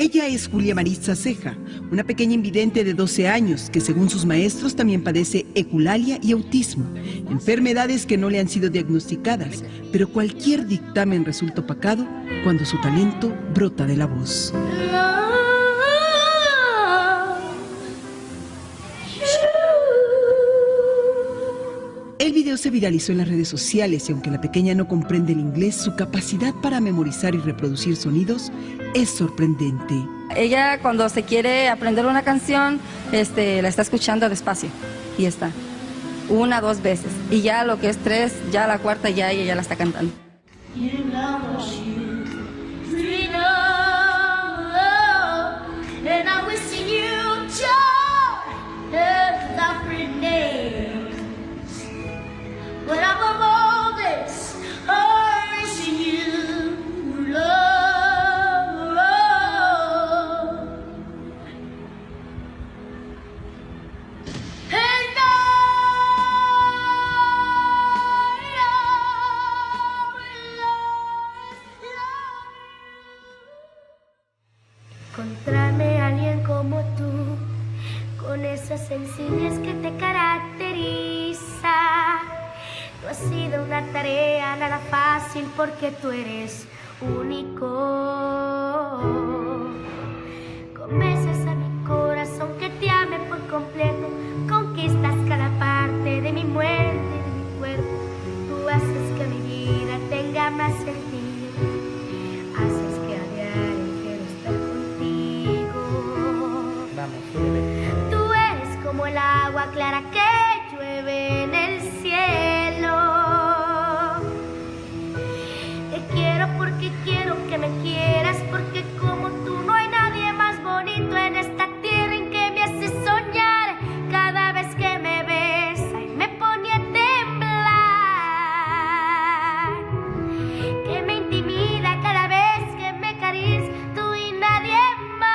Ella es Julia Maritza Ceja, una pequeña invidente de 12 años que según sus maestros también padece eculalia y autismo, enfermedades que no le han sido diagnosticadas, pero cualquier dictamen resulta opacado cuando su talento brota de la voz. El video se viralizó en las redes sociales y aunque la pequeña no comprende el inglés, su capacidad para memorizar y reproducir sonidos es sorprendente. Ella cuando se quiere aprender una canción, la está escuchando despacio y está. 1, 2 veces. Y ya lo que es 3, ya la cuarta ya ella ya la está cantando. Encontrarme a alguien como tú, con esa sencillez que te caracteriza. No ha sido una tarea nada fácil porque tú eres único. Convences a mi corazón que te ame por completo, conquistas cada parte de mi muerte y de mi cuerpo. Tú haces que mi vida tenga más sentido, haces que a diario quiero estar contigo. Tú eres como el agua clara que llueve en el cielo. Te quiero porque quiero que me quieras, porque como tú no hay nadie más bonito en esta tierra en que me hace soñar. Cada vez que me besa y me pone a temblar, que me intimida cada vez que me acaricia, tú y nadie más,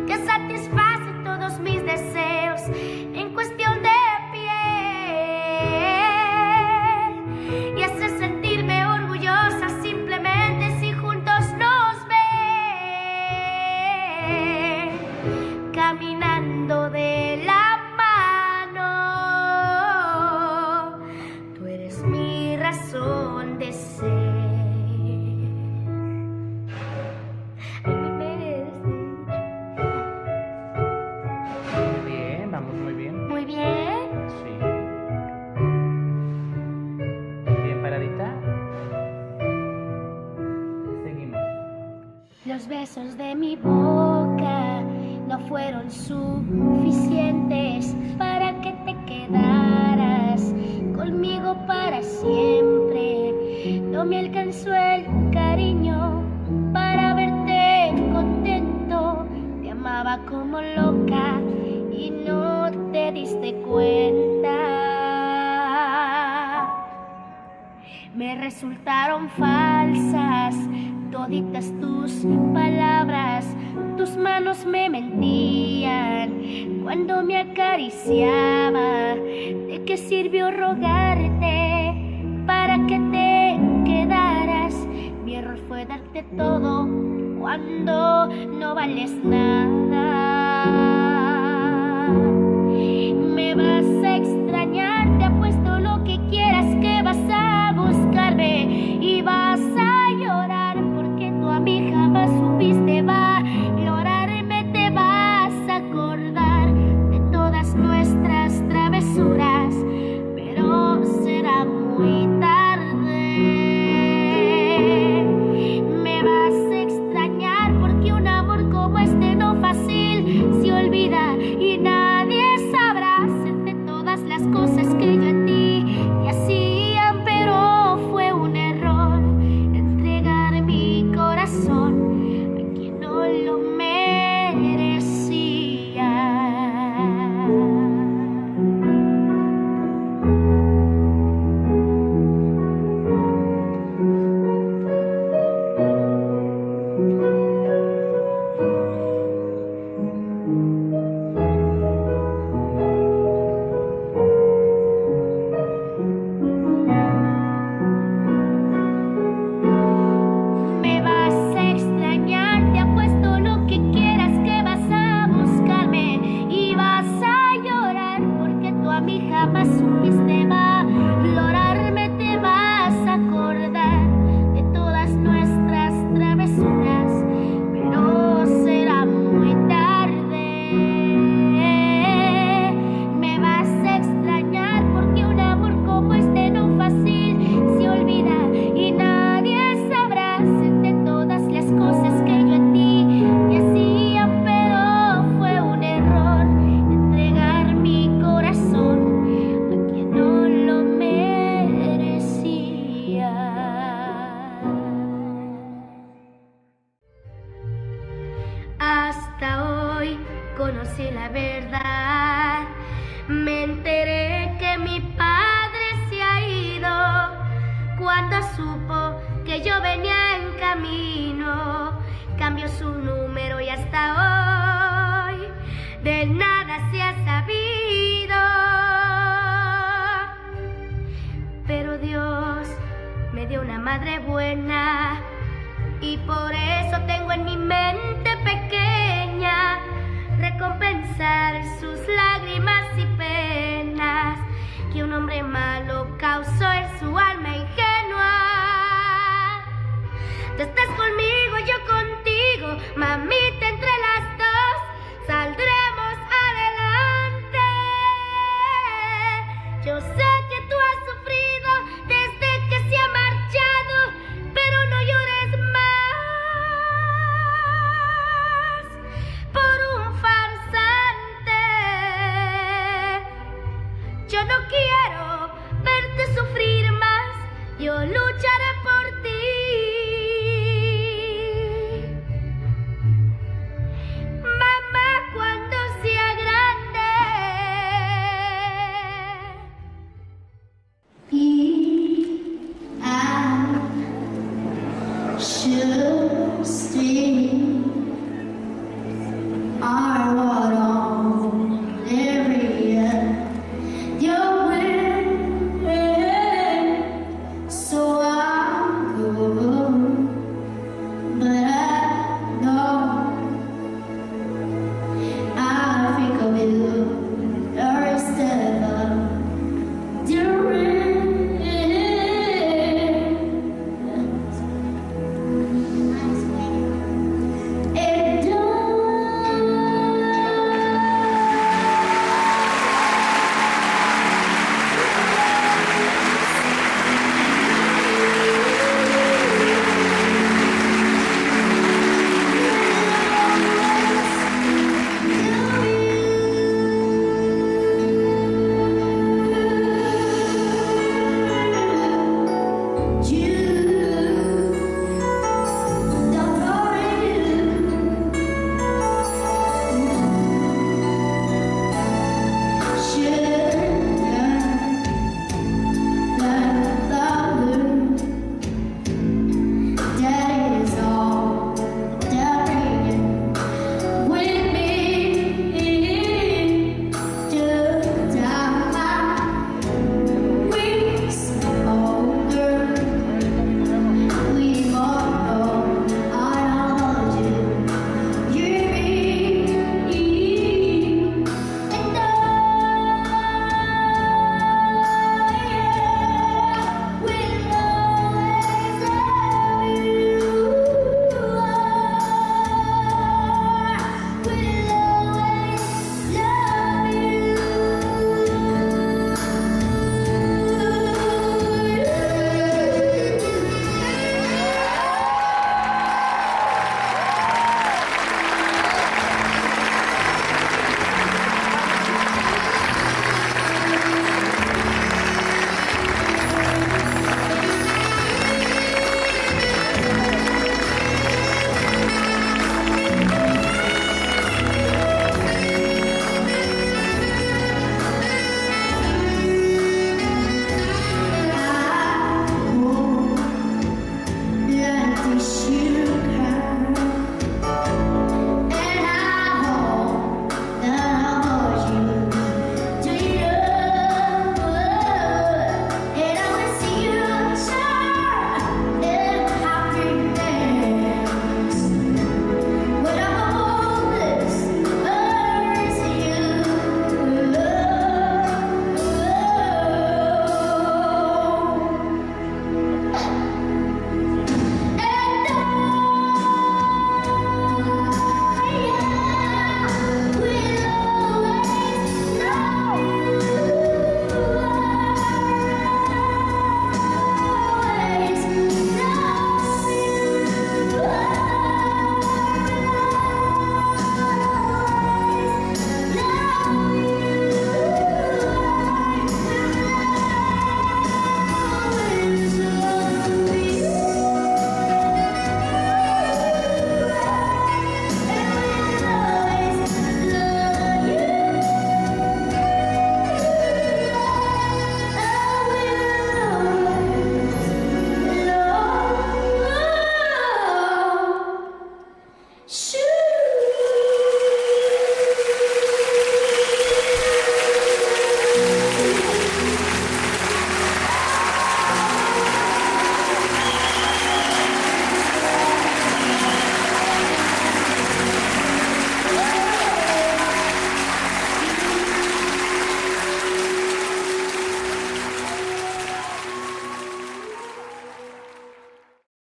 que satisface todos mis deseos en cuestión de piel y hace sentirme orgullosa simplemente si juntos nos ven caminando de la mano. Tú eres mi razón de ser. Muy bien, vamos muy bien. Muy bien. Sí. Bien paradita. Seguimos. Los besos de mi boca no fueron suficientes para que te quedaras conmigo para siempre. No me alcanzó el cariño para verte contento. Te amaba como loca y no te diste cuenta. Me resultaron falsas toditas tus palabras, tus manos me mentían cuando me acariciaba. ¿De qué sirvió rogarte para que te quedaras? Mi error fue darte todo cuando no vales nada. Me vas a extrañar, te apuesto lo que quieras que vas a buscarme y vas a llorar porque tú a mí jamás supiste valorarme. Te vas a acordar de todas nuestras travesuras, pero será muy tarde. Me vas a extrañar porque un amor como este no fue camino, cambió su número y hasta hoy de nada se ha sabido. Pero Dios me dio una madre buena y por eso tengo en mi mente pequeña recompensar sus lágrimas y penas que un hombre malo causó en su alma.